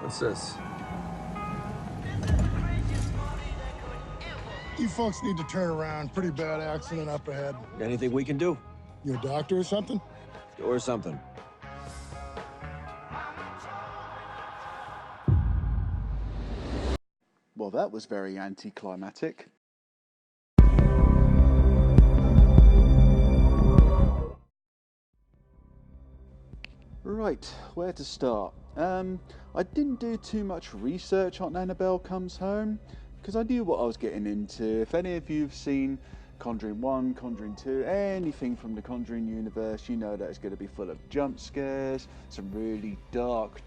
What's this? You folks need to turn around. Pretty bad accident up ahead. Anything we can do? You a doctor or something? Or something. Well, that was very anticlimactic. Right, where to start? I didn't do too much research on Annabelle Comes Home because I knew what I was getting into. If any of you have seen Conjuring 1, Conjuring 2, anything from the Conjuring universe, you know that it's going to be full of jump scares, some really dark,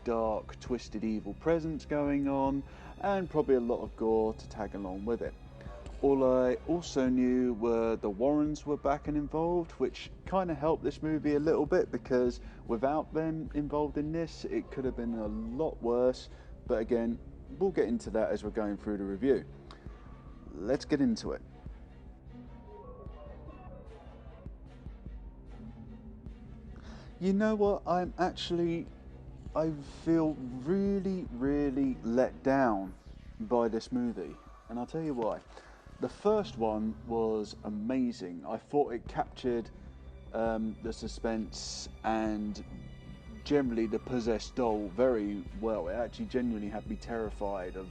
twisted evil presence going on, and probably a lot of gore to tag along with it. All I also knew were the Warrens were back and involved, which kind of helped this movie a little bit because without them involved in this, it could have been a lot worse. But again, we'll get into that as we're going through the review. Let's get into it. You know what? I feel really let down by this movie, and I'll tell you why. The first one was amazing. I thought it captured the suspense and generally the possessed doll very well. It actually genuinely had me terrified of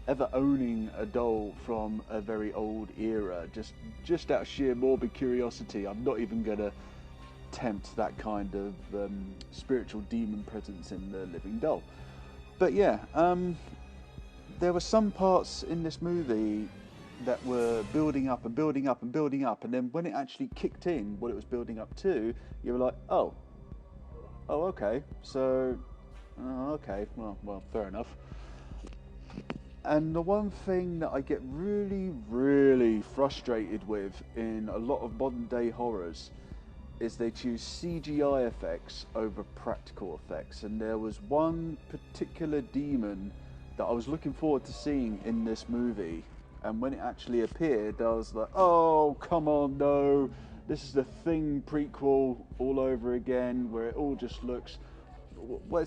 ever owning a doll from a very old era. Just out of sheer morbid curiosity, I'm not even going to tempt that kind of spiritual demon presence in the living doll. But yeah, there were some parts in this movie that were building up, and then when it actually kicked in what it was building up to, you were like, oh okay, so okay, well fair enough. And the one thing that I get really frustrated with in a lot of modern day horrors is they choose CGI effects over practical effects, and there was one particular demon that I was looking forward to seeing in this movie, and when it actually appeared I was like, oh come on, no, this is the Thing prequel all over again, where it all just looks, well,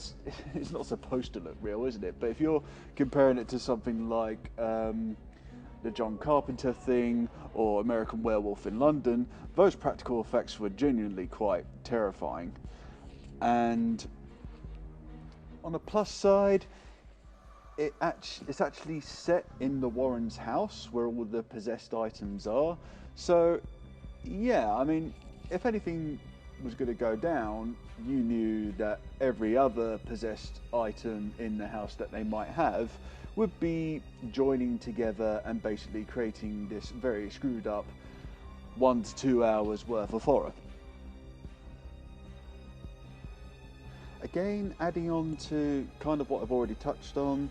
it's not supposed to look real, isn't it? But if you're comparing it to something like the John Carpenter Thing or American Werewolf in London, those practical effects were genuinely quite terrifying. And on the plus side, it's actually set in the Warrens' house where all the possessed items are. So yeah, I mean, if anything was going to go down, you knew that every other possessed item in the house that they might have would be joining together and basically creating this very screwed up 1 to 2 hours worth of horror. Again, adding on to kind of what I've already touched on,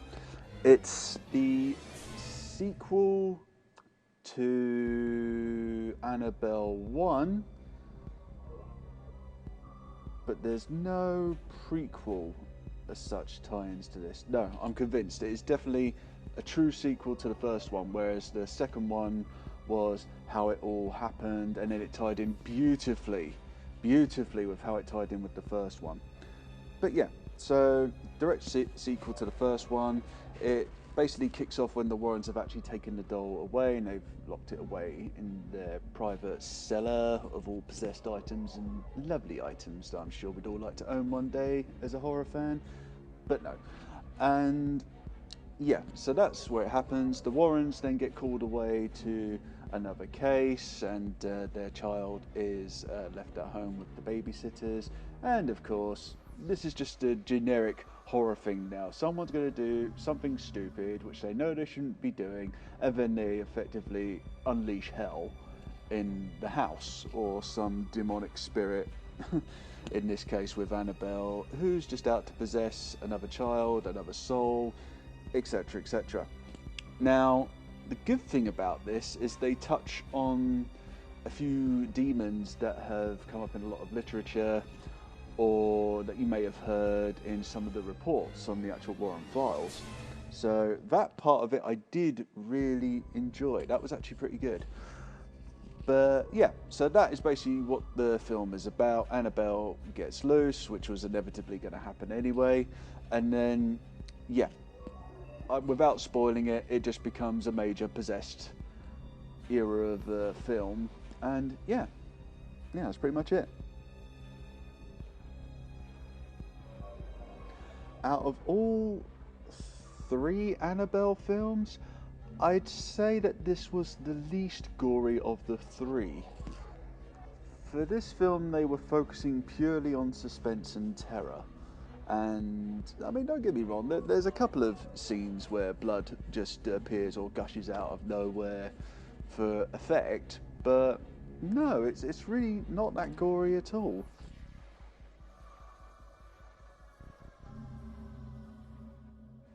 it's the sequel to Annabelle 1, but there's no prequel as such tie-ins to this. No, I'm convinced it is definitely a true sequel to the first one, whereas the second one was how it all happened, and then it tied in beautifully with how it tied in with the first one. But yeah, so direct sequel to the first one. It basically kicks off when the Warrens have actually taken the doll away and they've locked it away in their private cellar of all possessed items and lovely items that I'm sure we'd all like to own one day as a horror fan, but no. And yeah, so that's where it happens. The Warrens then get called away to another case, and their child is left at home with the babysitters. And of course, this is just a generic horror thing now. Someone's going to do something stupid, which they know they shouldn't be doing, and then they effectively unleash hell in the house, or some demonic spirit, in this case with Annabelle, who's just out to possess another child, another soul, etc, etc. Now, the good thing about this is they touch on a few demons that have come up in a lot of literature, or that you may have heard in some of the reports on the actual Warren files. So that part of it I did really enjoy. That was actually pretty good. But yeah, so that is basically what the film is about. Annabelle gets loose, which was inevitably going to happen anyway. And then, yeah, without spoiling it, it just becomes a major possessed era of the film. And yeah, that's pretty much it. Out of all 3 Annabelle films, I'd say that this was the least gory of the 3. For this film, they were focusing purely on suspense and terror. And, I mean, don't get me wrong, there's a couple of scenes where blood just appears or gushes out of nowhere for effect, but no, it's really not that gory at all.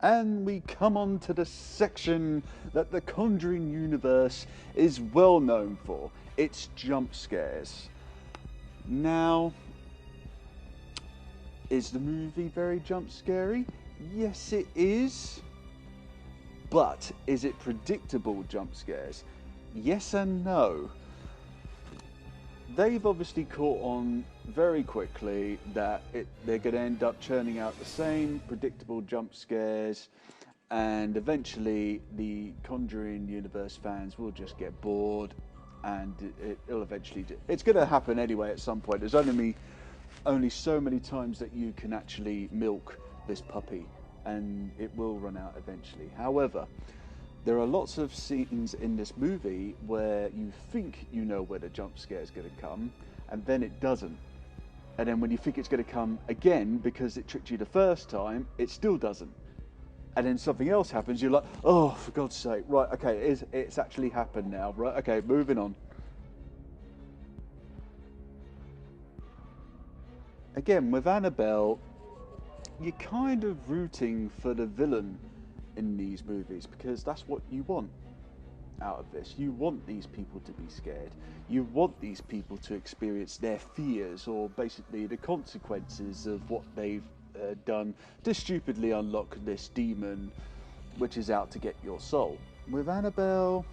And we come on to the section that the Conjuring universe is well known for. It's jump scares. Now, is the movie very jump scary? Yes, it is. But is it predictable jump scares? Yes and no. They've obviously caught on very quickly that they're going to end up churning out the same predictable jump scares, and eventually the Conjuring universe fans will just get bored, and it'll eventually it's going to happen anyway at some point. There's only so many times that you can actually milk this puppy, and it will run out eventually. However, there are lots of scenes in this movie where you think you know where the jump scare is going to come, and then it doesn't. And then when you think it's going to come again because it tricked you the first time, it still doesn't. And then something else happens, you're like, oh, for God's sake, right, okay, it's actually happened now, right, okay, moving on. Again, with Annabelle, you're kind of rooting for the villain in these movies because that's what you want out of this. You want these people to be scared. You want these people to experience their fears, or basically the consequences of what they've done to stupidly unlock this demon which is out to get your soul. With Annabelle,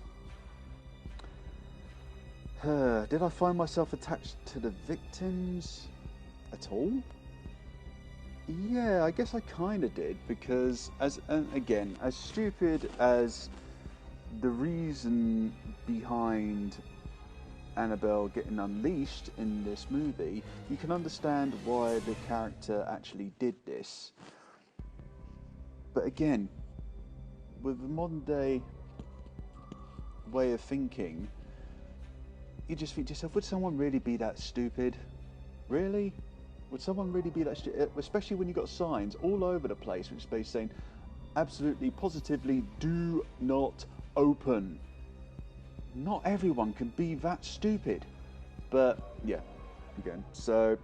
did I find myself attached to the victims at all? Yeah, I guess I kind of did, because as stupid as the reason behind Annabelle getting unleashed in this movie, you can understand why the character actually did this. But again, with the modern day way of thinking, you just think to yourself, would someone really be that stupid? Really? Would someone really be that stupid? Especially when you've got signs all over the place which is basically saying, absolutely, positively, do not open. Not everyone can be that stupid. But, yeah, again, so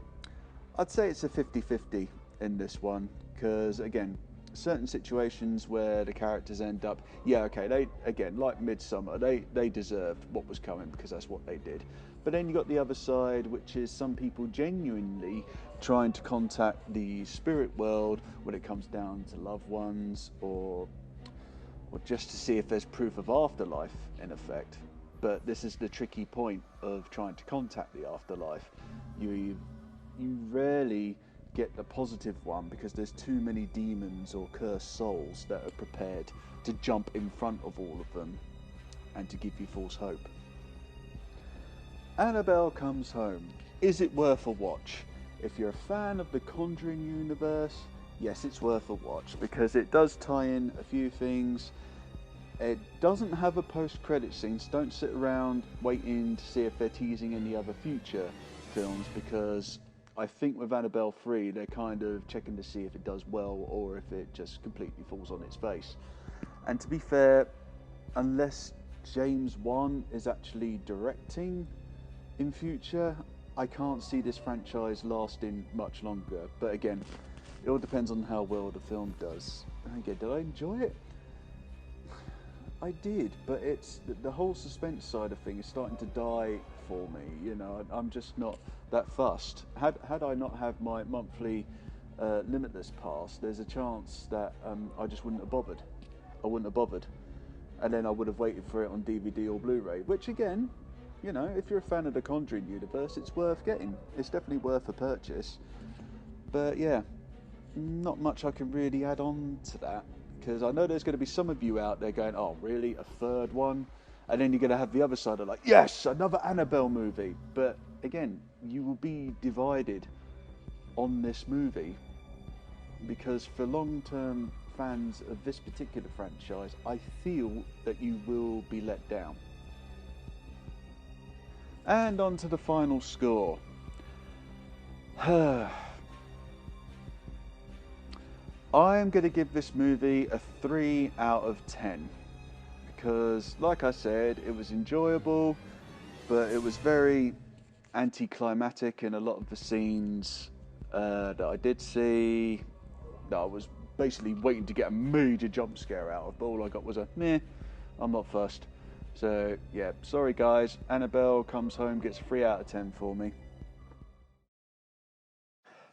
I'd say it's a 50-50 in this one, because, again, certain situations where the characters end up, yeah, okay, they, again, like Midsummer, they deserved what was coming because that's what they did. But then you got the other side, which is some people genuinely trying to contact the spirit world when it comes down to loved ones, or just to see if there's proof of afterlife in effect. But this is the tricky point of trying to contact the afterlife. You rarely get the positive one because there's too many demons or cursed souls that are prepared to jump in front of all of them and to give you false hope. Annabelle Comes Home. Is it worth a watch? If you're a fan of the Conjuring universe, yes, it's worth a watch because it does tie in a few things. It doesn't have a post-credit scene, so don't sit around waiting to see if they're teasing any other future films, because I think with Annabelle 3 they're kind of checking to see if it does well or if it just completely falls on its face. And to be fair, unless James Wan is actually directing in future, I can't see this franchise lasting much longer. But again, it all depends on how well the film does. And again, did I enjoy it? I did, but it's the whole suspense side of things is starting to die for me. You know, I'm just not that fussed. Had I not have my monthly Limitless pass, there's a chance that I just wouldn't have bothered. I wouldn't have bothered, and then I would have waited for it on DVD or Blu-ray. Which again, you know, if you're a fan of the Conjuring universe, it's worth getting. It's definitely worth a purchase. But yeah, not much I can really add on to that, because I know there's going to be some of you out there going, oh really, a third one? And then you're going to have the other side of like, yes, another Annabelle movie. But again, you will be divided on this movie, because for long-term fans of this particular franchise, I feel that you will be let down. And on to the final score. I'm going to give this movie a 3 out of 10. Because, like I said, it was enjoyable, but it was very anticlimactic in a lot of the scenes that I did see. That I was basically waiting to get a major jump scare out of, but all I got was a meh, I'm not fussed. So yeah, sorry guys, Annabelle Comes Home gets 3 out of 10 for me.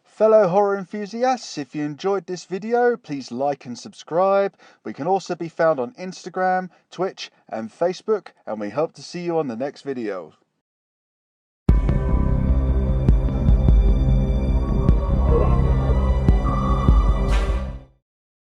Fellow horror enthusiasts, if you enjoyed this video, please like and subscribe. We can also be found on Instagram, Twitch and Facebook, and we hope to see you on the next video.